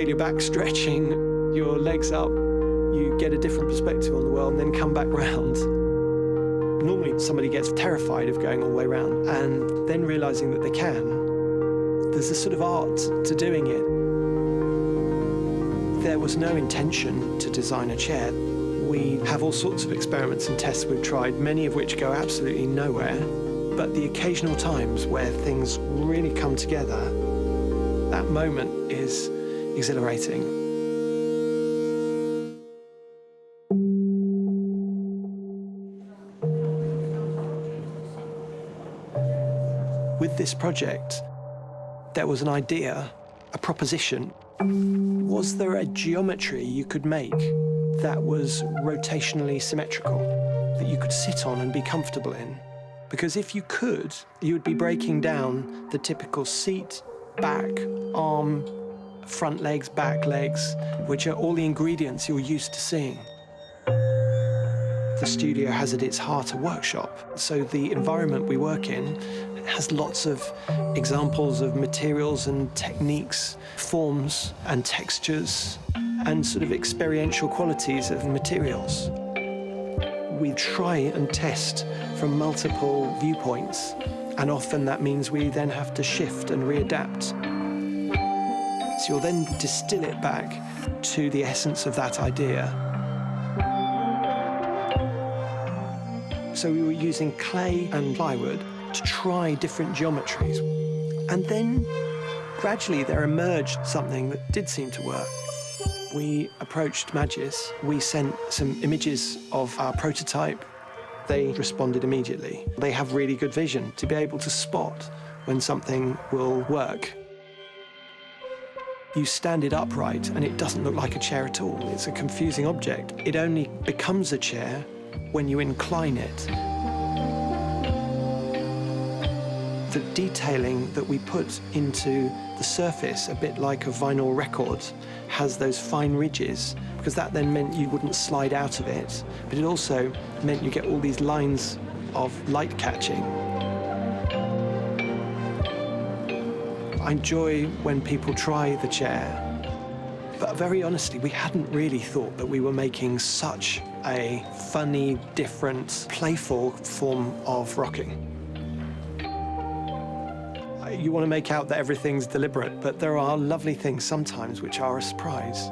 your back stretching, your legs up, you get a different perspective on the world and then come back round. Normally somebody gets terrified of going all the way around and then realising that they can. There's a sort of art to doing it. There was no intention to design a chair. We have all sorts of experiments and tests we've tried, many of which go absolutely nowhere. But the occasional times where things really come together, that moment is exhilarating. With this project, there was an idea, a proposition. Was there a geometry you could make that was rotationally symmetrical, that you could sit on and be comfortable in? Because if you could, you would be breaking down the typical seat, back, arm, front legs, back legs, which are all the ingredients you're used to seeing. The studio has at its heart a workshop, so the environment we work in has lots of examples of materials and techniques, forms and textures, and sort of experiential qualities of materials. We try and test from multiple viewpoints, and often that means we then have to shift and readapt. So you'll then distill it back to the essence of that idea. So we were using clay and plywood to try different geometries. And then gradually there emerged something that did seem to work. We approached Magis. We sent some images of our prototype. They responded immediately. They have really good vision to be able to spot when something will work. You stand it upright and it doesn't look like a chair at all. It's a confusing object. It only becomes a chair when you incline it. The detailing that we put into the surface, a bit like a vinyl record, has those fine ridges, because that then meant you wouldn't slide out of it, but it also meant you get all these lines of light catching. I enjoy when people try the chair, but very honestly, we hadn't really thought that we were making such a funny, different, playful form of rocking. You want to make out that everything's deliberate, but there are lovely things sometimes which are a surprise.